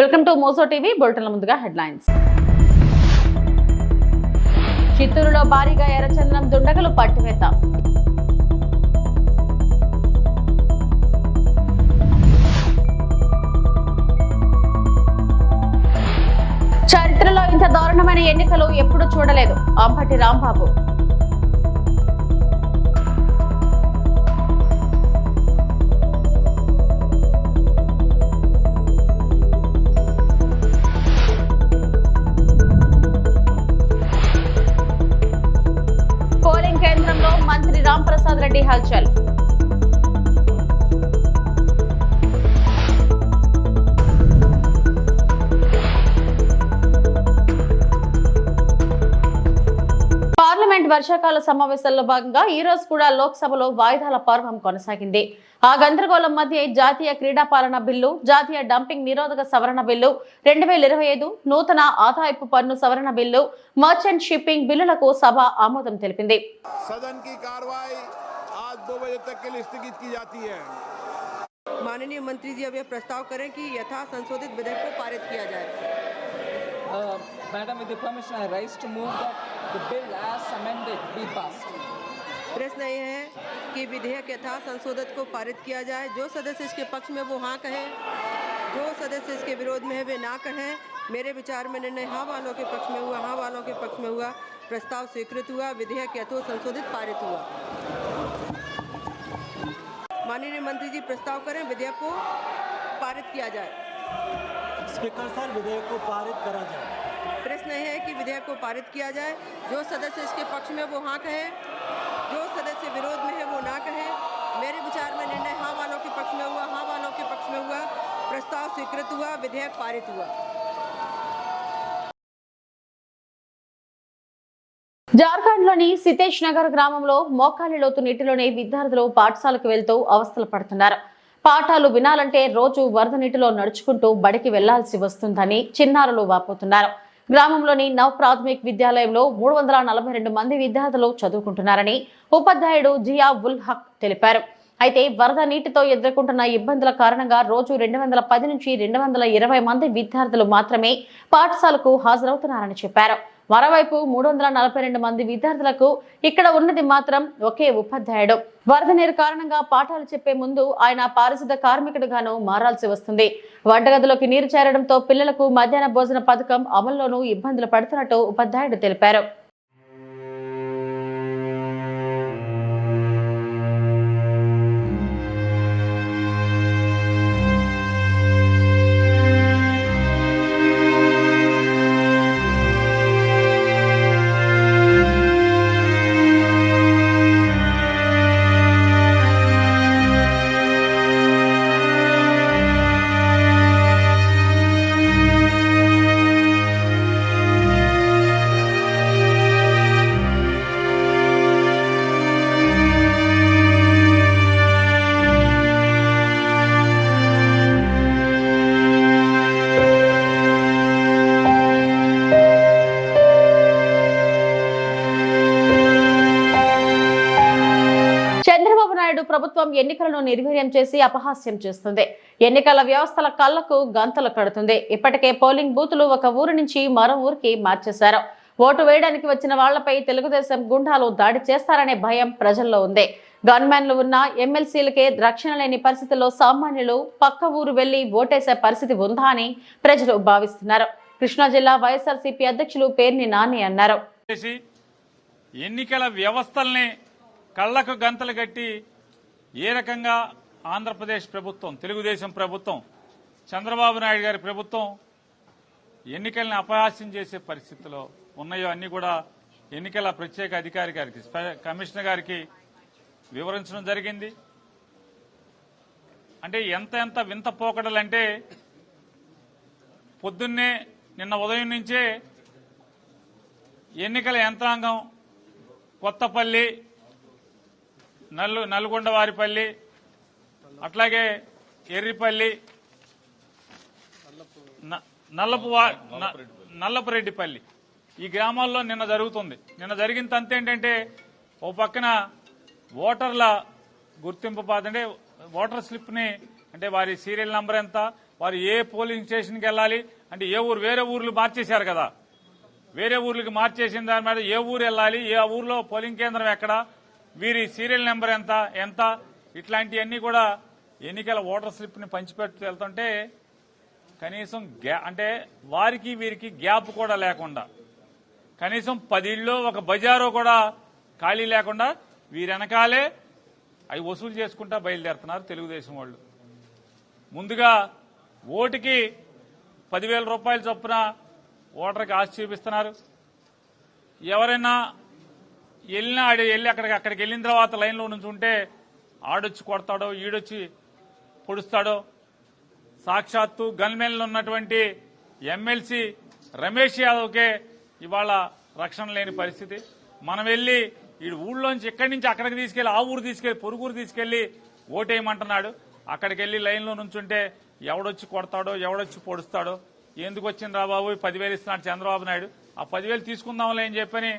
Welcome to Mojo TV. బులెటిన్ల ముందుగా headlines. చిత్తూరులో భారీగా ఎర్రచందనం దుండగలు పట్టివేత. చరిత్రలో ఇంత దారుణమైన ఎన్నికలు ఎప్పుడూ చూడలేదు. అంబటి రాంబాబు. పోలింగ్ కేంద్రంలో మంత్రి రాంప్రసాద్ రెడ్డి హల్చల్. పార్లమెంట్ వర్షాకాల సమావేశాల్లో భాగంగా ఈ రోజు కూడా లోక్సభలో వాయిదాల పర్వం కొనసాగింది. ఆ గందరగోళం మధ్య జాతీయ క్రీడా పాలన బిల్లు, జాతీయ డంపింగ్ నిరోధక సవరణ బిల్లు, 2025 నూతన ఆదాయపు పన్ను సవరణ బిల్లు, మర్చెంట్ షిప్పింగ్ బిల్లులకు సభ ఆమోదం తెలిపింది. सदन की कार्रवाई आज 2 बजे तक के लिए स्थगित की जाती है. माननीय मंत्री जी अब यह प्रस्ताव करें कि यथा संशोधित विधेयक को पारित किया जाए. Madam, with the permission, I rise to move that the bill as amended be passed. प्रश्न ये है कि विधेयक यथा संशोधित को पारित किया जाए. जो सदस्य इसके पक्ष में वो हाँ कहें, जो सदस्य इसके विरोध में है वे ना कहें. मेरे विचार में निर्णय हाँ वालों के पक्ष में हुआ, हाँ वालों के पक्ष में हुआ. प्रस्ताव स्वीकृत हुआ. विधेयक यथो संशोधित पारित हुआ. माननीय मंत्री जी प्रस्ताव करें विधेयक को पारित किया जाए. स्पीकर सर, विधेयक को पारित करा जाए. प्रश्न है कि विधेयक को पारित किया जाए. जो सदस्य इसके पक्ष में वो हाँ कहे, जो सदस्य विरोध में है वो ना कहे. मेरे विचार में निर्णय हाँ वालों के पक्ष में हुआ, हाँ वालों के पक्ष में हुआ. प्रस्ताव स्वीकृत हुआ. विधेयक पारित हुआ. జార్ఖండ్లోని సితేష్ నగర్ గ్రామంలో మోకాలి లోతు నీటిలోనే విద్యార్థులు పాఠశాలకు వెళ్తూ అవస్థలు పడుతున్నారు. పాఠాలు వినాలంటే రోజు వరద నీటిలో నడుచుకుంటూ బడికి వెళ్లాల్సి వస్తుందని చిన్నారులు వాపోతున్నారు. గ్రామంలోని నవ్ ప్రాథమిక్ విద్యాలయంలో 342 మంది విద్యార్థులు చదువుకుంటున్నారని ఉపాధ్యాయుడు జియా ఉల్ హక్ తెలిపారు. అయితే వరద నీటితో ఎదుర్కొంటున్న ఇబ్బందుల కారణంగా రోజు 210 నుంచి 220 మంది విద్యార్థులు మాత్రమే పాఠశాలకు హాజరవుతున్నారని చెప్పారు. మరోవైపు 342 మంది విద్యార్థులకు ఇక్కడ ఉన్నది మాత్రం ఒకే ఉపాధ్యాయుడు. వరద నీరు కారణంగా పాఠాలు చెప్పే ముందు ఆయన పారిశుద్ధ కార్మికుడిగాను మారాల్సి వస్తుంది. వంటగదిలోకి నీరు చేరడంతో పిల్లలకు మధ్యాహ్న భోజన పథకం అమల్లోనూ ఇబ్బందులు పడుతున్నట్టు ఉపాధ్యాయుడు తెలిపారు. చంద్రబాబు నాయుడు ప్రభుత్వం ఎన్నికలను నిర్వీర్యం చేసి అపహాస్యం చేస్తుంది. ఎన్నికల వ్యవస్థల కళ్లకు గంతలు కడుతుంది. ఇప్పటికే పోలింగ్ బూతులు ఒక ఊరు నుంచి మరో ఊరికి మార్చేశారు. ఓటు వేయడానికి వచ్చిన వాళ్లపై తెలుగుదేశం గుండాలు దాడి చేస్తారనే భయం ప్రజల్లో ఉంది. గన్మెన్లు ఉన్న ఎమ్మెల్సీలకే రక్షణ లేని పరిస్థితుల్లో సామాన్యులు పక్క ఊరు వెళ్లి ఓటేసే పరిస్థితి ఉందా అని ప్రజలు భావిస్తున్నారు. కృష్ణా జిల్లా వైఎస్ఆర్సీపీ అధ్యక్షులు పేర్ని నాని అన్నారు. ఎన్నికల వ్యవస్థల్ని కళ్లకు గంతలు కట్టి ఏ రకంగా ఆంధ్రప్రదేశ్ ప్రభుత్వం, తెలుగుదేశం ప్రభుత్వం, చంద్రబాబు నాయుడు గారి ప్రభుత్వం ఎన్నికల్ని అపహాస్యం చేసే పరిస్థితిలో ఉన్నాయో అన్ని కూడా ఎన్నికల ప్రత్యేక అధికారి గారికి, కమిషనర్ గారికి వివరించడం జరిగింది. అంటే ఎంత వింత పోకడలంటే పొద్దున్నే నిన్న ఉదయం నుంచే ఎన్నికల యంత్రాంగం కొత్తపల్లి, నల్గొండవారిపల్లి, అట్లాగే ఎర్రిపల్లి, నల్లపురెడ్డిపల్లి ఈ గ్రామాల్లో నిన్న జరుగుతుంది. నిన్న జరిగిన తంతు ఏంటంటే ఓ పక్కన ఓటర్ల గుర్తింపు అంటే ఓటర్ స్లిప్ ని అంటే వారి సీరియల్ నంబర్ ఎంత, వారు ఏ పోలింగ్ స్టేషన్కి వెళ్ళాలి అంటే ఏ ఊరు, వేరే ఊర్లు మార్చేశారు కదా, వేరే ఊర్లకి మార్చేసిన దాని మీద ఏ ఊరు వెళ్ళాలి, ఏ ఊర్లో పోలింగ్ కేంద్రం ఎక్కడ, వీరి సీరియల్ నెంబర్ ఎంత ఇట్లాంటివన్నీ కూడా ఎన్నికల ఓటర్ స్లిప్ని పంచిపెట్టు వెళ్తుంటే కనీసం అంటే వారికి వీరికి గ్యాప్ కూడా లేకుండా, కనీసం 10 ఇళ్ళు ఒక బజారు కూడా ఖాళీ లేకుండా వీరి వెనకాలే అవి వసూలు చేసుకుంటా బయలుదేరుతున్నారు తెలుగుదేశం వాళ్ళు. ముందుగా ఓటుకి 10,000 రూపాయల చొప్పున ఓటర్కి ఆశ చూపిస్తున్నారు. ఎవరైనా వెళ్ళినా వెళ్ళి అక్కడికి వెళ్ళిన తర్వాత లైన్లో నుంచి ఉంటే ఆడొచ్చి కొడతాడో, ఈడొచ్చి పొడుస్తాడో. సాక్షాత్తు గన్మెన్లు ఉన్నటువంటి ఎమ్మెల్సీ రమేష్ యాదవ్కే ఇవాళ రక్షణ లేని పరిస్థితి. మనం వెళ్ళి ఈ ఊళ్ళోంచి ఇక్కడి నుంచి అక్కడికి తీసుకెళ్లి, ఆ ఊరు తీసుకెళ్లి, పొరుగురు తీసుకెళ్లి ఓటేయమంటున్నాడు. అక్కడికి వెళ్ళి లైన్లో నుంచుంటే ఎవడొచ్చి కొడతాడో, ఎవడొచ్చి పొడుస్తాడో. ఎందుకు వచ్చింది రా బాబు, 10,000 ఇస్తున్నాడు చంద్రబాబు నాయుడు, ఆ 10,000 తీసుకుందాంలే అని చెప్పని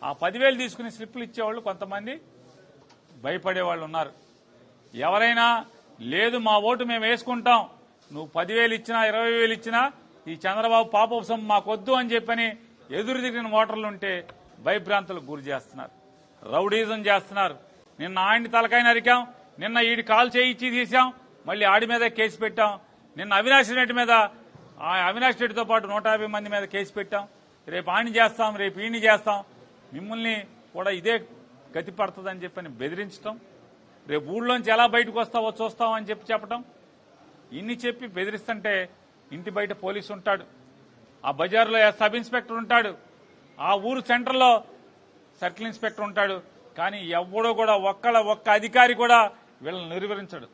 ఆ 10,000 తీసుకుని స్లిప్పులు ఇచ్చేవాళ్ళు కొంతమంది భయపడేవాళ్ళు ఉన్నారు. ఎవరైనా లేదు మా ఓటు మేము వేసుకుంటాం, నువ్వు 10,000 ఇచ్చినా 20,000 ఇచ్చినా ఈ చంద్రబాబు పాపం మాకొద్దు అని చెప్పని ఎదురు తిరిగిన ఓటర్లుంటే భయభ్రాంతులకు గురి చేస్తున్నారు, రౌడీజం చేస్తున్నారు. నిన్న ఆయన్ని తలకాయ నరికాం, నిన్న ఈడి కాలు చేయించి తీసాం, మళ్ళీ ఆడి మీద కేసు పెట్టాం. నిన్న అవినాష్ రెడ్డి మీద, అవినాష్ రెడ్డితో పాటు 150 మంది మీద కేసు పెట్టాం. రేపు ఆడిని చేస్తాం, రేపు ఈయన్ని చేస్తాం, మిమ్మల్ని కూడా ఇదే గతి పడుతుందని చెప్పని బెదిరించడం, రేపు ఊళ్ళోంచి ఎలా బయటకు వస్తావో చూస్తామని చెప్పటం, ఇన్ని చెప్పి బెదిరిస్తుంటే ఇంటి బయట పోలీసు ఉంటాడు, ఆ బజార్లో సబ్ ఇన్స్పెక్టర్ ఉంటాడు, ఆ ఊరు సెంటర్లో సర్కిల్ ఇన్స్పెక్టర్ ఉంటాడు. కానీ ఎవడో కూడా ఒక్క అధికారి కూడా వీళ్ళని నిర్వహించడు.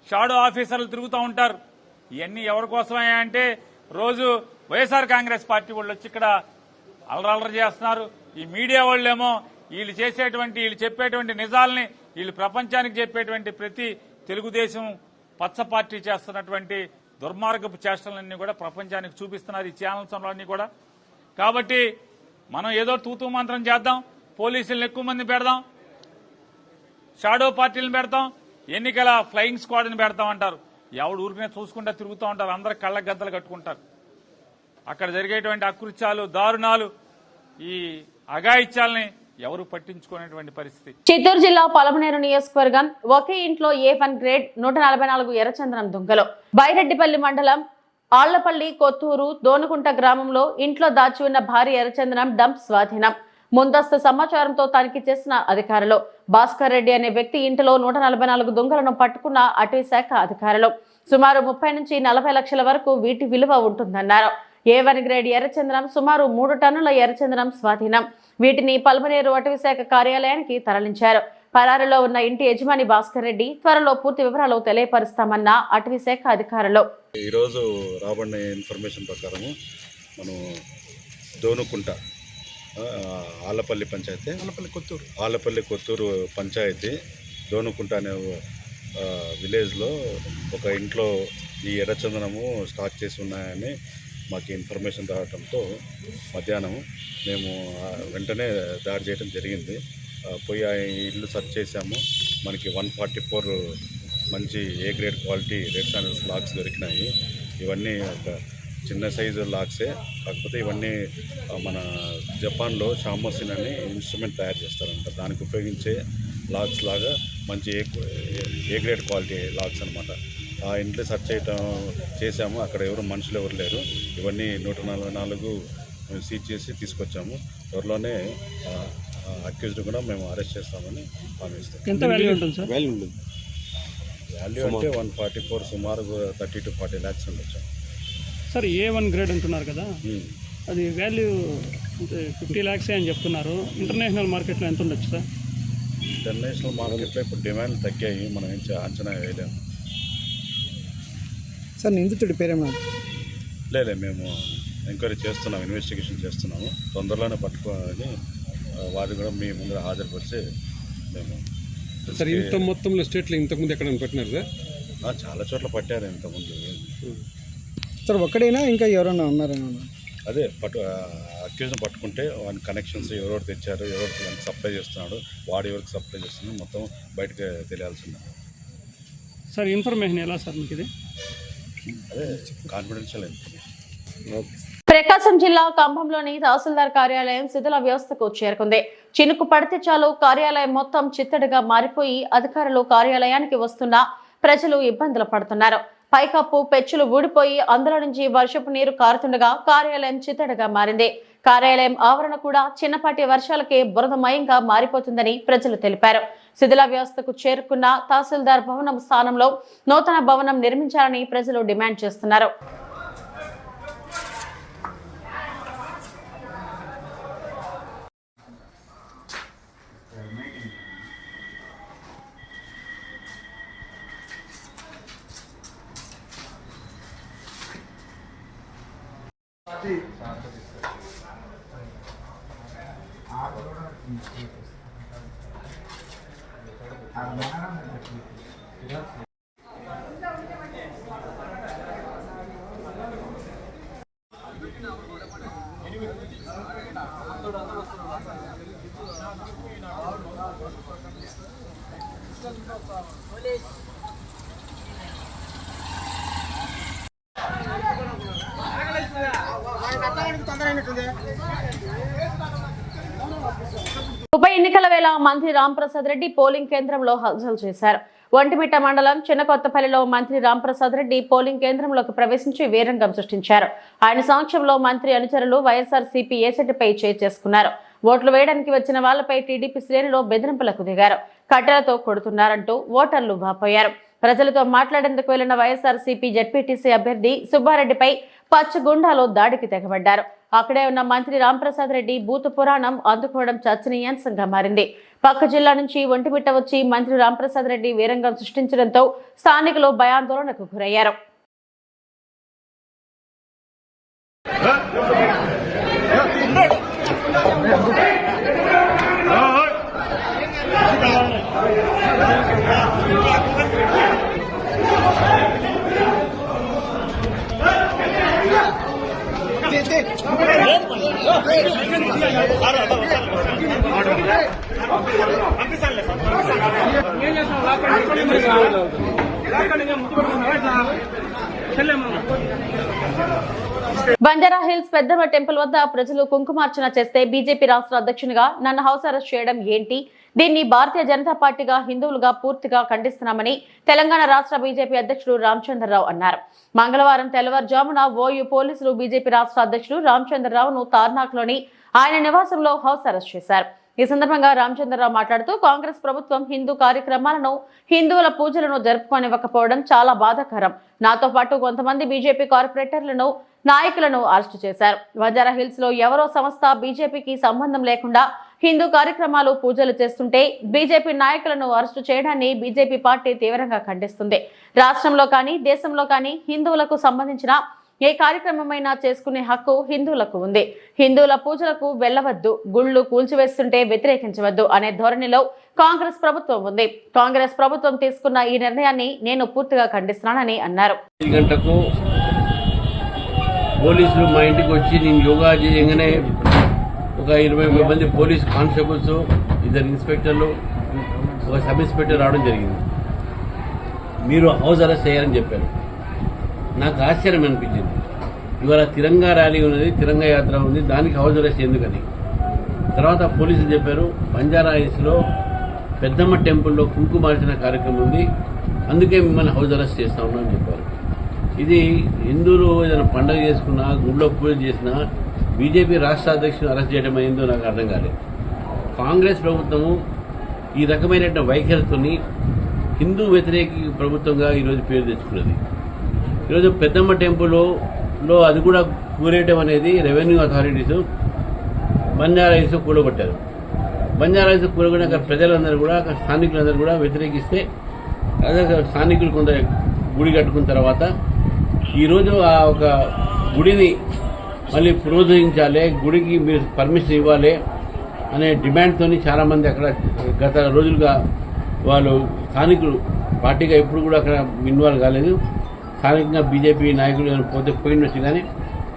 షాడో ఆఫీసర్లు తిరుగుతూ ఉంటారు. ఇవన్నీ ఎవరి కోసమే అంటే రోజు వైఎస్ఆర్ కాంగ్రెస్ పార్టీ వాళ్ళు వచ్చి ఇక్కడ అలరలరి చేస్తున్నారు. ఈ మీడియా వాళ్ళేమో వీళ్ళు చెప్పేటువంటి నిజాలని వీళ్ళు ప్రపంచానికి చెప్పేటువంటి ప్రతి తెలుగుదేశం పచ్చ పార్టీ చేస్తున్నటువంటి దుర్మార్గపు చేష్టలన్నీ కూడా ప్రపంచానికి చూపిస్తున్నారు ఈ ఛానల్స్ అన్ని కూడా. కాబట్టి మనం ఏదో తూతూ మంత్రం చేద్దాం, పోలీసులను ఎక్కువ మంది పెడదాం, షాడో పార్టీలను పెడతాం, ఎన్నికల ఫ్లయింగ్ స్క్వాడ్ని పెడతాం అంటారు. ఎవడు ఊరికనే చూసుకుంటా తిరుగుతూ ఉంటారు, అందరు కళ్ళ గద్దలు కట్టుకుంటారు. అక్కడ జరిగేటువంటి అకృత్యాలు, దారుణాలు, ఈ అఘాయిత్యాలని ఎవరు పట్టించుకునేటువంటి పరిస్థితి. చిత్తూరు జిల్లా పలమనేరు నియోజకవర్గం ఒకే ఇంట్లో A1 గ్రేడ్ 144 ఎర్రచందనం దుంగలు. బైరెడ్డిపల్లి మండలం ఆళ్లపల్లి కొత్తూరు దోనుకుంట గ్రామంలో ఇంట్లో దాచి ఉన్న భారీ ఎర్రచందనం డంప్ స్వాధీనం. ముందస్తు సమాచారంతో తనిఖీ చేసిన అధికారులు భాస్కర్ రెడ్డి అనే వ్యక్తి ఇంటిలో 144 దుంగలను పట్టుకున్న అటవీ శాఖ అధికారులు. సుమారు 30 నుంచి 40 లక్షల వరకు వీటి విలువ ఉంటుందన్నారు. A1 గ్రేడ్ ఎర్రచందనం సుమారు 3 టన్నుల ఎర్రచందనం స్వాధీనం. వీటిని పల్మనేరు అటవీ శాఖ కార్యాలయానికి తరలించారు. పరారులో ఉన్న ఇంటి యజమాని భాస్కర్ రెడ్డి త్వరలో పూర్తి వివరాలు తెలియపరుస్తామన్న అటవీ శాఖ అధికారులు. ఈరోజు రాబడిన ఇన్ఫర్మేషన్ ప్రకారము మనం దోనుకుంట ఆలపల్లి పంచాయతీ, ఆలపల్లి కొత్తూరు పంచాయతీ దోనుకుంట అనే విలేజ్లో ఒక ఇంట్లో ఈ ఎర్రచందనము స్టాక్ చేసి ఉన్నాయని మాకు ఇన్ఫర్మేషన్ రావడంతో మధ్యాహ్నం మేము వెంటనే దాడి చేయడం జరిగింది. పోయి ఆ ఇల్లు సెర్చ్ చేశాము. మనకి 144 మంచి A grade quality red sandals lakhs దొరికినాయి. ఇవన్నీ ఒక చిన్న సైజు లాక్సే, కాకపోతే ఇవన్నీ మన జపాన్లో షామోసిన్ అని ఇన్స్ట్రుమెంట్ తయారు చేస్తారంట. దానికి ఉపయోగించే లాక్స్ లాగా మంచి ఏ గ్రేడ్ క్వాలిటీ లాక్స్ అనమాట. ఆ ఇంట్లో సెర్చ్ చేసాము. అక్కడ మనుషులు ఎవరు లేరు. ఇవన్నీ 144 సీజ్ చేసి తీసుకొచ్చాము. త్వరలోనే అక్యూజ్డ్ కూడా మేము అరెస్ట్ చేస్తామని హామీస్తాం. ఎంత వాల్యూ ఉంటుంది సార్? వాల్యూ అంటే 144, సుమారు 30 to 40 lakhs ఉండొచ్చు సార్. A1 గ్రేడ్ అంటున్నారు కదా, అది వాల్యూ 50 lakhs అని చెప్తున్నారు. ఇంటర్నేషనల్ మార్కెట్లో ఎంత ఉండొచ్చు సార్? ఇంటర్నేషనల్ మార్కెట్లో ఇప్పుడు డిమాండ్ తగ్గాయి, మనం ఏం అంచనా వేయలేము సార్. నిందితుడి పేరేమో లేదు, మేము ఎంక్వైరీ చేస్తున్నాం, ఇన్వెస్టిగేషన్ చేస్తున్నాము. తొందరలోనే పట్టుకోవాలని వారు కూడా మీ ముందర హాజరుపరిచి మేము సార్. ఇంత మొత్తంలో స్టేట్లో ఇంతకుముందు ఎక్కడ పెట్టినారు సార్? చాలా చోట్ల పట్టారు ఇంతకుముందు సార్. ఒక్కడైనా ఇంకా ఎవరైనా ఉన్నారని? అదే అక్యూజ్ని పట్టుకుంటే వాని కనెక్షన్స్ ఎవరెవరు తెచ్చారు, ఎవరికి సప్లై చేస్తున్నాడు, వాడు ఎవరికి సప్లై చేస్తున్నాడు మొత్తం బయటకు తెలియాల్సింది సార్. ఇన్ఫర్మేషన్ ఎలా సార్ మీకు ఇది? అదే కాన్ఫిడెన్షియల్ ఇన్ఫర్మేషన్. ప్రకాశం జిల్లా కంభంలోని తహసీల్దార్ కార్యాలయం శిథిల వ్యవస్థకు చేరుకుంది. చినుకు పడితే చాలు కార్యాలయం మొత్తం చిత్తడిగా మారిపోయి అధికారులు కార్యాలయానికి వస్తున్నా ప్రజలు ఇబ్బందులు పడుతున్నారు. పైకప్పు పెచ్చులు ఊడిపోయి అందులో నుంచి వర్షపు నీరు కారుతుండగా కార్యాలయం చిత్తడిగా మారింది. కార్యాలయం ఆవరణ కూడా చిన్నపాటి వర్షాలకే బురదమయంగా మారిపోతుందని ప్రజలు తెలిపారు. శిథిల వ్యవస్థకు చేరుకున్న తహసీల్దార్ భవనం స్థానంలో నూతన భవనం నిర్మించాలని ప్రజలు డిమాండ్ చేస్తున్నారు. ఉప ఎన్నికల వేళ మంత్రి రాంప్రసాద్ రెడ్డి పోలింగ్ కేంద్రంలో హల్చల్ చేశారు. ఒంటిమిట్ట మండలం చిన్నకొత్తపల్లిలో మంత్రి రాంప్రసాద్ రెడ్డి పోలింగ్ కేంద్రంలోకి ప్రవేశించి వీరంగం సృష్టించారు. ఆయన సమక్షంలో మంత్రి అనుచరులు వైఎస్ఆర్సీపీ ఏసెట్పై చేసుకున్నారు. ఓట్లు వేయడానికి వచ్చిన వాళ్లపై టీడీపీ శ్రేణులు బెదిరింపులకు దిగారు. కట్టెలతో కొడుతున్నారంటూ ఓటర్లు వాపోయారు. ప్రజలతో మాట్లాడేందుకు వెళ్లిన వైఎస్ఆర్సీపీ జెడ్పీటీసీ అభ్యర్థి సుబ్బారెడ్డిపై పచ్చగుండాలో దాడికి తెగబడ్డారు. అక్కడే ఉన్న మంత్రి రాంప్రసాద్ రెడ్డి బూతు పురాణం అందుకోవడం చర్చనీయాంశంగా మారింది. పక్క జిల్లా నుంచి ఒంటిమిట్ట వచ్చి మంత్రి రాంప్రసాద్ రెడ్డి వీరంగం సృష్టించడంతో స్థానికులు భయాందోళనకు గురయ్యారు. బంజారా హిల్స్ పెద్దమ్మ టెంపుల్ వద్ద ప్రజలు కుంకుమార్చన చేస్తే బీజేపీ రాష్ట్ర అధ్యక్షునిగా నన్ను హౌస్ అరెస్ట్ చేయడం ఏంటి? దీన్ని భారతీయ జనతా పార్టీగా హిందువులుగా పూర్తిగా ఖండిస్తున్నామని తెలంగాణ రాష్ట్ర బీజేపీ అధ్యక్షుడు రామచంద్రరావు అన్నారు. మంగళవారం తెల్లవారుజామున ఓయూ పోలీసులు బీజేపీ రాష్ట్ర అధ్యక్షుడు రామచంద్రరావును తార్నాక్లోని ఆయన నివాసంలో హౌస్ అరెస్ట్ చేశారు. ఈ సందర్భంగా రామచంద్రరావు మాట్లాడుతూ కాంగ్రెస్ ప్రభుత్వం హిందూ కార్యక్రమాలను, హిందువుల పూజలను జరుపుకోనివ్వకపోవడం చాలా బాధాకరం. నాతో పాటు కొంతమంది బీజేపీ కార్పొరేటర్లను, నాయకులను అరెస్టు చేశారు. బంజారా హిల్స్ లో ఎవరో సంస్థ బీజేపీకి సంబంధం లేకుండా హిందూ కార్యక్రమాలు, పూజలు చేస్తుంటే బీజేపీ నాయకులను అరెస్టు చేయడాన్ని బీజేపీ పార్టీ తీవ్రంగా ఖండిస్తుంది. రాష్ట్రంలో కానీ దేశంలో కానీ హిందువులకు సంబంధించిన ఏ కార్యక్రమమైనా చేసుకునే హక్కు హిందువులకు ఉంది. హిందువుల పూజలకు వెళ్లవద్దు, గుళ్లు కూల్చివేస్తుంటే వ్యతిరేకించవద్దు అనే ధోరణిలో కాంగ్రెస్ ప్రభుత్వం ఉంది. కాంగ్రెస్ ప్రభుత్వం తీసుకున్న ఈ నిర్ణయాన్ని నేను పూర్తిగా ఖండిస్తున్నానని అన్నారు. పోలీసులు మా ఇంటికి వచ్చి నేను యోగా చేయగానే ఒక 20 మంది పోలీస్ కానిస్టేబుల్స్, 2 ఇన్స్పెక్టర్లు, ఒక సబ్ ఇన్స్పెక్టర్ రావడం జరిగింది. మీరు హౌస్ అరెస్ట్ చేయాలని చెప్పారు. నాకు ఆశ్చర్యం అనిపించింది. ఇవాళ తిరంగా ర్యాలీ ఉన్నది, తిరంగా యాత్ర ఉంది, దానికి హౌస్ అరెస్ట్ ఎందుకని. తర్వాత పోలీసులు చెప్పారు బంజారా హిల్స్లో పెద్దమ్మ టెంపుల్లో కుంకుమార్చన కార్యక్రమం ఉంది, అందుకే మిమ్మల్ని హౌస్ అరెస్ట్ చేస్తా ఉన్నామని చెప్పారు. ఇది హిందువులు ఏదైనా పండుగ చేసుకున్నా, గుళ్ళో పూజ చేసినా బీజేపీ రాష్ట్ర అధ్యక్షుడు అరెస్ట్ చేయడం అయిందో నాకు అర్థం కాలేదు. కాంగ్రెస్ ప్రభుత్వము ఈ రకమైన వైఖరితోని హిందూ వ్యతిరేక ప్రభుత్వంగా ఈరోజు పేరు తెచ్చుకున్నది. ఈరోజు పెద్దమ్మ టెంపుల్లో అది కూడా కూరేయడం అనేది రెవెన్యూ అథారిటీస్ బంజారా హిల్స్ కూడగొట్టారు. బంజారా హిల్స్ కూడగొట్టిన ప్రజలందరూ కూడా, స్థానికులందరూ కూడా వ్యతిరేకిస్తే అదే స్థానికులు కొంత గుడి కట్టుకున్న తర్వాత ఈరోజు ఆ ఒక గుడిని మళ్ళీ ప్రోత్సహించాలి, గుడికి మీరు పర్మిషన్ ఇవ్వాలి అనే డిమాండ్తో చాలామంది అక్కడ గత రోజులుగా వాళ్ళు స్థానికులు పార్టీగా ఎప్పుడు కూడా అక్కడ ఇన్వాల్వ్ కాలేదు. స్థానికంగా బీజేపీ నాయకులు పోతే పోయినవచ్చు, కానీ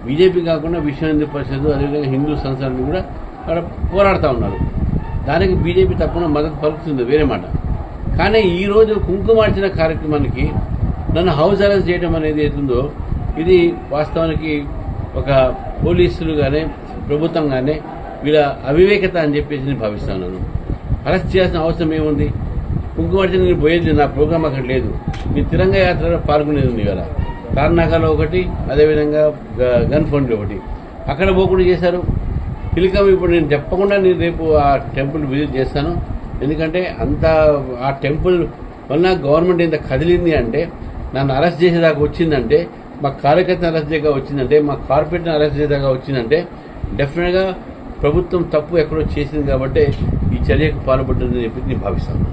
బీజేపీ కాకుండా విశ్వ హిందూ పరిషత్, అదేవిధంగా హిందూ సంస్థలు కూడా అక్కడ పోరాడుతూ ఉన్నారు. దానికి బీజేపీ తప్పకుండా మద్దతు పలుకుతుంది, వేరే మాట. కానీ ఈరోజు కుంకుమార్చన కార్యక్రమానికి నన్ను హౌస్ అరెస్ట్ చేయడం అనేది ఏతుందో ఇది వాస్తవానికి ఒక పోలీసులు కానీ ప్రభుత్వం కానీ వీళ్ళ అవివేకత అని చెప్పేసి నేను భావిస్తున్నాను. అరెస్ట్ చేయాల్సిన అవసరం ఏముంది? కుంకుమర్చి నేను పోయేది, నా ప్రోగ్రామ్ అక్కడ లేదు. నేను తిరంగా యాత్రలో పాల్గొనేది ఉంది కదా, తార్నాకలో ఒకటి, అదేవిధంగా గన్ ఫౌండరీ ఒకటి. అక్కడ పోకుండా చేశారు. తిలకం ఇప్పుడు నేను చెప్పకుండా నేను రేపు ఆ టెంపుల్ విజిట్ చేస్తాను. ఎందుకంటే అంత ఆ టెంపుల్ వల్ల గవర్నమెంట్ ఇంత కదిలింది అంటే, నన్ను అరెస్ట్ చేసేదాకా వచ్చిందంటే, మా కార్యకర్తను అరెస్ట్ చేయగా వచ్చిందంటే, మా కార్పొరేట్ని అరెస్ట్ చేసేదాకా వచ్చిందంటే డెఫినెట్గా ప్రభుత్వం తప్పు ఎక్కడో చేసింది కాబట్టి ఈ చర్యకు పాల్పడుతుందని చెప్పి నేను భావిస్తాను.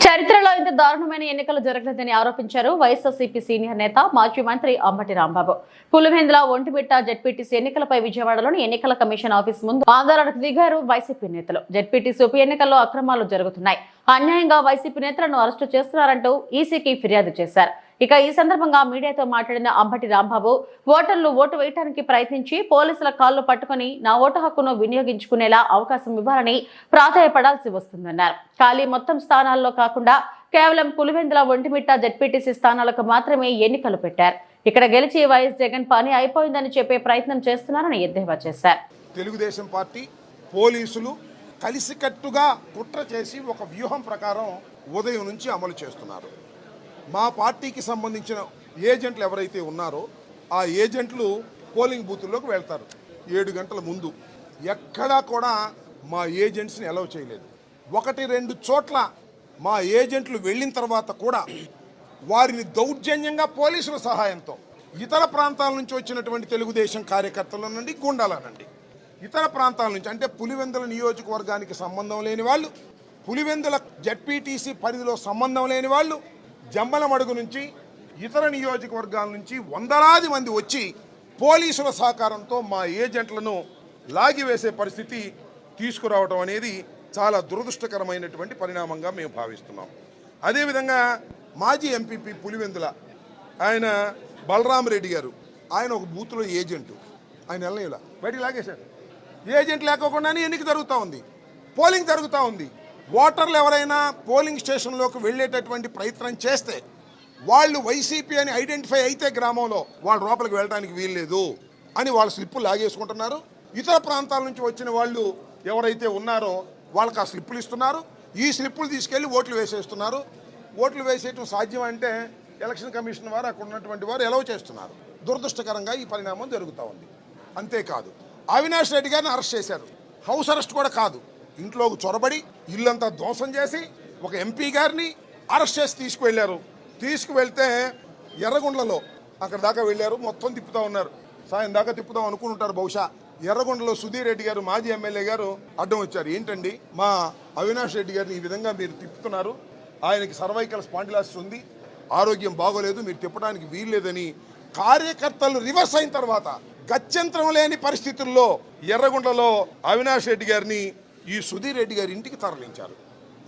చరిత్రలో ఇంత దారుణమైన ఎన్నికలు జరగలేదని ఆరోపించారు వైఎస్ఆర్సీపీ సీనియర్ నేత మాజీ మంత్రి అంబటి రాంబాబు. పులివెందుల ఒంటిమిట్ట జెడ్పీటీసీ ఎన్నికలపై విజయవాడలోని ఎన్నికల కమిషన్ ఆఫీస్ ముందు ఆందోళనకు దిగారు వైసీపీ నేతలు. జెడ్పీటీసీ ఉప ఎన్నికల్లో అక్రమాలు జరుగుతున్నాయి, అన్యాయంగా వైసీపీ నేతలను అరెస్టు చేస్తున్నారంటూ ఈసీకి ఫిర్యాదు చేశారు. ఇక ఈ సందర్భంగా మీడియాతో మాట్లాడిన అంబటి రాంబాబు, ఓటర్లు ఓటు వేయడానికి ప్రయత్నించి పోలీసుల కాళ్లు పట్టుకుని నా ఓటు హక్కును వినియోగించుకునేలా అవకాశం ఇవ్వాలని ప్రాధాయపడాల్సి వస్తుందన్నారు. ఖాళీ మొత్తం స్థానాల్లో కాకుండా కేవలం పులివెందుల ఒంటిమిట్ట జెడ్పీటీసీ స్థానాలకు మాత్రమే ఎన్నికలు పెట్టారు. ఇక్కడ గెలిచి వైఎస్ జగన్ పని అయిపోయిందని చెప్పే ప్రయత్నం చేస్తున్నారని ఎద్దేవా చేశారు. తెలుగుదేశం పార్టీ పోలీసులు కలిసికట్టుగా కుట్ర చేసి ఒక వ్యూహం ప్రకారం ఉదయం నుంచి అమలు చేస్తున్నారు. మా పార్టీకి సంబంధించిన ఏజెంట్లు ఎవరైతే ఉన్నారో ఆ ఏజెంట్లు పోలింగ్ బూతుల్లోకి వెళ్తారు 7 గంటల ముందు. ఎక్కడా కూడా మా ఏజెంట్స్ని అలౌ చేయలేదు. 1-2 చోట్ల మా ఏజెంట్లు వెళ్ళిన తర్వాత కూడా వారిని దౌర్జన్యంగా పోలీసుల సహాయంతో ఇతర ప్రాంతాల నుంచి వచ్చినటువంటి తెలుగుదేశం కార్యకర్తల నుండి, గుండాల నుండి, ఇతర ప్రాంతాల నుంచి, అంటే పులివెందుల నియోజకవర్గానికి సంబంధం లేని వాళ్ళు, పులివెందుల జెడ్పీటీసీ పరిధిలో సంబంధం లేని వాళ్ళు, జమ్మలమడుగు నుంచి, ఇతర నియోజకవర్గాల నుంచి వందలాది మంది వచ్చి పోలీసుల సహకారంతో మా ఏజెంట్లను లాగివేసే పరిస్థితి తీసుకురావడం అనేది చాలా దురదృష్టకరమైనటువంటి పరిణామంగా మేము భావిస్తున్నాం. అదేవిధంగా మాజీ ఎంపీపీ పులివెందుల ఆయన బలరామరెడ్డి గారు, ఆయన ఒక బూత్లో ఏజెంటు, ఆయన వెళ్ళలేలా బయటికి లాగేశారు. ఏజెంట్ లేకోకుండానే ఎన్నిక జరుగుతూ ఉంది, పోలింగ్ జరుగుతూ ఉంది. ఓటర్లు ఎవరైనా పోలింగ్ స్టేషన్లోకి వెళ్ళేటటువంటి ప్రయత్నం చేస్తే వాళ్ళు వైసీపీ అని ఐడెంటిఫై అయితే గ్రామంలో వాళ్ళు లోపలికి వెళ్ళడానికి వీల్లేదు అని వాళ్ళ స్లిప్పులు లాగేసుకుంటున్నారు. ఇతర ప్రాంతాల నుంచి వచ్చిన వాళ్ళు ఎవరైతే ఉన్నారో వాళ్ళకి ఆ స్లిప్పులు ఇస్తున్నారు. ఈ స్లిప్పులు తీసుకెళ్లి ఓట్లు వేసేస్తున్నారు. ఓట్లు వేసేయటం సాధ్యం అంటే ఎలక్షన్ కమిషన్ వారు అక్కడ ఉన్నటువంటి వారు ఎలవ్ చేస్తున్నారు. దురదృష్టకరంగా ఈ పరిణామం జరుగుతూ ఉంది. అంతేకాదు, అవినాష్ రెడ్డి గారిని అరెస్ట్ చేశారు. హౌస్ అరెస్ట్ కూడా కాదు, ఇంట్లోకి చొరబడి ఇల్లంతా ధ్వంసం చేసి ఒక ఎంపీ గారిని అరెస్ట్ చేసి తీసుకువెళ్ళారు. తీసుకువెళ్తే ఎర్రగొండలలో అక్కడ దాకా వెళ్ళారు, మొత్తం తిప్పుతూ ఉన్నారు. సాయం దాకా తిప్పుదాం అనుకుంటారు బహుశా. ఎర్రగొండలో సుధీర్ రెడ్డి గారు, మాజీ ఎమ్మెల్యే గారు అడ్డం వచ్చారు. ఏంటండి మా అవినాష్ రెడ్డి గారిని ఈ విధంగా మీరు తిప్పుతున్నారు, ఆయనకి సర్వైకల్ స్పాండిలాసిస్ ఉంది, ఆరోగ్యం బాగోలేదు, మీరు తిప్పడానికి వీల్లేదని కార్యకర్తలు రివర్స్ అయిన తర్వాత గత్యంతరం లేని పరిస్థితుల్లో ఎర్రగొండలో అవినాష్ రెడ్డి గారిని ఈ సుధీర్ రెడ్డి గారి ఇంటికి తరలించారు.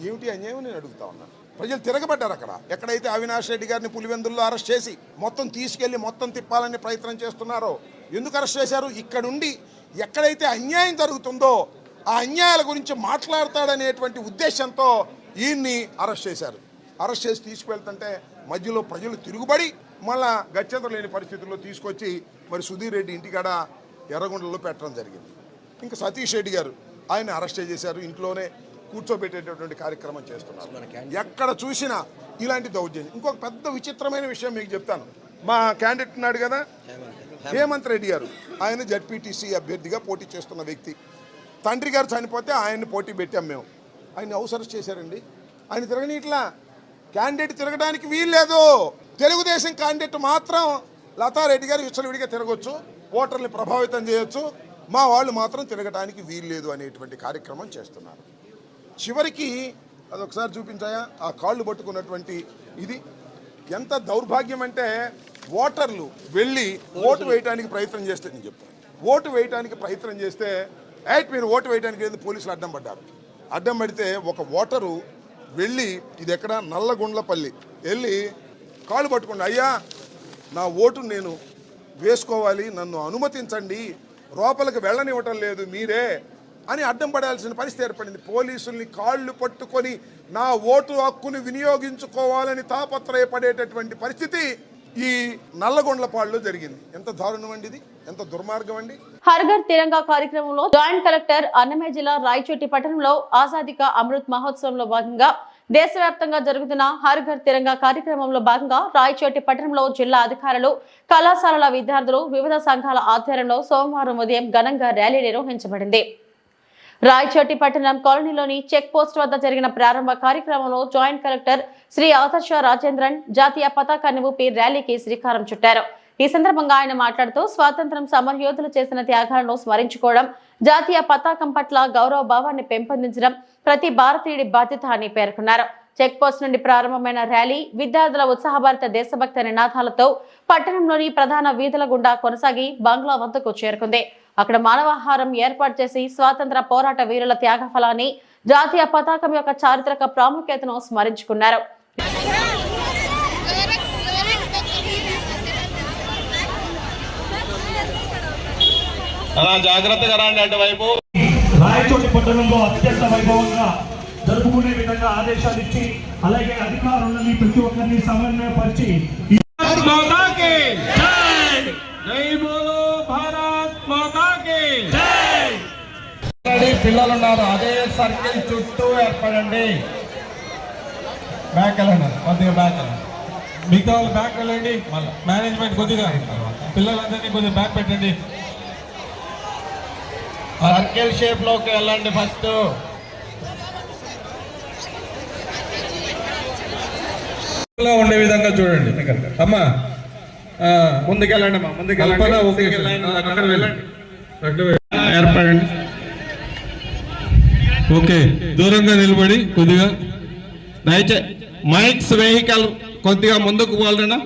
ఏమిటి అన్యాయం నేను అడుగుతా ఉన్నాను. ప్రజలు తిరగబడ్డారు. అక్కడ ఎక్కడైతే అవినాష్ రెడ్డి గారిని పులివెందుల్లో అరెస్ట్ చేసి మొత్తం తీసుకెళ్లి మొత్తం తిప్పాలని ప్రయత్నం చేస్తున్నారో ఎందుకు అరెస్ట్ చేశారు? ఇక్కడుండి ఎక్కడైతే అన్యాయం జరుగుతుందో ఆ అన్యాయాల గురించి మాట్లాడతాడనేటువంటి ఉద్దేశంతో ఈయన్ని అరెస్ట్ చేశారు. అరెస్ట్ చేసి తీసుకువెళ్తుంటే మధ్యలో ప్రజలు తిరుగుబడి మళ్ళా గత్యంతరం లేని పరిస్థితుల్లో తీసుకొచ్చి మరి సుధీర్ రెడ్డి ఇంటికాడ ఎర్రగొండలో పెట్టడం జరిగింది. ఇంకా సతీష్ రెడ్డి గారు ఆయన అరెస్ట్ చేశారు, ఇంట్లోనే కూర్చోబెట్టేటటువంటి కార్యక్రమం చేస్తున్నారు. ఎక్కడ చూసినా ఇలాంటి దౌర్జన్యం. ఇంకొక పెద్ద విచిత్రమైన విషయం మీకు చెప్తాను. మా క్యాండిడేట్ ఉన్నాడు కదా హేమంత్ రెడ్డి గారు, ఆయన జెడ్పీటీసీ అభ్యర్థిగా పోటీ చేస్తున్న వ్యక్తి. తండ్రి గారు చనిపోతే ఆయన్ని పోటీ పెట్టాం మేము. ఆయన హౌస్ అరెస్ట్ చేశారండి. ఆయన తిరగని ఇట్లా క్యాండిడేట్ తిరగడానికి వీల్లేదు. తెలుగుదేశం క్యాండిడేట్ మాత్రం లతారెడ్డి గారు విచ్చలవిడిగా తిరగొచ్చు, ఓటర్ని ప్రభావితం చేయొచ్చు, మా వాళ్ళు మాత్రం తిరగడానికి వీల్లేదు అనేటువంటి కార్యక్రమం చేస్తున్నారు. చివరికి అదొకసారి చూపించాయా ఆ కాళ్ళు పట్టుకున్నటువంటి ఇది ఎంత దౌర్భాగ్యం అంటే ఓటర్లు వెళ్ళి ఓటు వేయడానికి ప్రయత్నం చేస్తే, నేను చెప్తాను, ఓటు వేయడానికి ప్రయత్నం చేస్తే మీరు ఓటు వేయడానికి లేదు పోలీసులు అడ్డం పడ్డారు. అడ్డం పడితే ఒక ఓటరు వెళ్ళి ఇది ఎక్కడ నల్లగొండ్లపల్లి వెళ్ళి కాళ్ళు పట్టుకోండి, అయ్యా నా ఓటు నేను వేసుకోవాలి, నన్ను అనుమతించండి, లోపలికి వెళ్ళనివ్వటం లేదు మీరే అని అడ్డం పడాల్సిన పరిస్థితి ఏర్పడింది. పోలీసుల్ని కాళ్ళు పట్టుకొని నా ఓటు హక్కును వినియోగించుకోవాలని తాపత్రయపడేటటువంటి పరిస్థితి ఈ నల్లగొండ్లపాడులో జరిగింది. ఎంత దారుణం అండి ఇది, ఎంత దుర్మార్గం అండి. హర్ ఘర్ తిరంగా కార్యక్రమంలో జాయింట్ కలెక్టర్ అన్నమయ్య జిల్లా రాయచోటి పట్టణంలో ఆజాదీ కా అమృత్ మహోత్సవంలో భాగంగా దేశవ్యాప్తంగా జరుగుతున్న హర్ ఘర్ తిరంగా కార్యక్రమంలో భాగంగా రాయచోటి పట్టణంలో జిల్లా అధికారులు, కళాశాలల విద్యార్థులు, వివిధ సంఘాల ఆధ్వర్యంలో సోమవారం ఉదయం ఘనంగా ర్యాలీ నిర్వహించబడింది. రాయచోటి పట్టణం కాలనీలోని చెక్ పోస్ట్ వద్ద జరిగిన ప్రారంభ కార్యక్రమంలో జాయింట్ కలెక్టర్ శ్రీ ఆదర్శ రాజేంద్రన్ జాతీయ పతాకాన్ని ఊపి ర్యాలీకి శ్రీకారం చుట్టారు. ఈ సందర్భంగా ఆయన మాట్లాడుతూ స్వాతంత్ర్యం సమరయోధులు చేసిన త్యాగాలను స్మరించుకోవడం, జాతీయ పతాకం పట్ల గౌరవ భావాన్ని పెంపొందించడం ప్రతి భారతీయుడి బాధ్యత అని పేర్కొన్నారు. చెక్ పోస్ట్ నుండి ప్రారంభమైన ర్యాలీ విద్యార్థుల ఉత్సాహభరిత దేశభక్తి నినాదాలతో పట్టణంలోని ప్రధాన వీధుల గుండా కొనసాగి బంగ్లా వద్దకు చేరుకుంది. అక్కడ మానవాహారం ఏర్పాటు చేసి స్వాతంత్ర పోరాట వీరుల త్యాగ ఫలాన్ని, జాతీయ పతాకం యొక్క చారిత్రక ప్రాముఖ్యతను స్మరించుకున్నారు. జాగ్రత్తగా రండి అటువైపు. రాయచోటి పట్టణంలో అత్యంత వైభవంగా జరుపుకునే విధంగా ఆదేశాలు ఇచ్చి, అలాగే అధికారులని ప్రతి ఒక్కరిని సమన్వయపరిచి పిల్లలు ఉన్నారు, అదే సర్కిల్ చుట్టూ ఏర్పడండి. బ్యాక్ వెళ్ళండి, కొద్దిగా బ్యాక్ వెళ్ళండి. మిగతా వాళ్ళు బ్యాక్ వెళ్ళండి. మళ్ళీ మేనేజ్మెంట్ కొద్దిగా పిల్లలందరినీ కొద్దిగా బ్యాక్ పెట్టండి. సర్కిల్ షేప్ లోకి వెళ్ళండి. ఫస్ట్ ఉండే విధంగా చూడండి. అమ్మా ముందుకెళ్ళండి, అమ్మా ముందుకెళ్ళండి. ఏర్పడండి. ఓకే, దూరంగా నిలబడి కొద్దిగా దయచే మైక్స్ వెహికల్ కొద్దిగా ముందుకు పోవాలన్నా.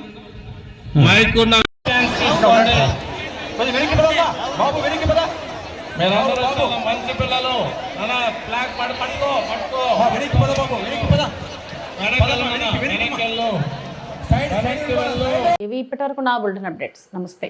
మైక్ ఉన్న మంచి పిల్లలు ఫ్లాగ్ పట్టుకో. ఇవి ఇప్పటివరకు నా బులెటిన్ అప్డేట్స్. నమస్తే.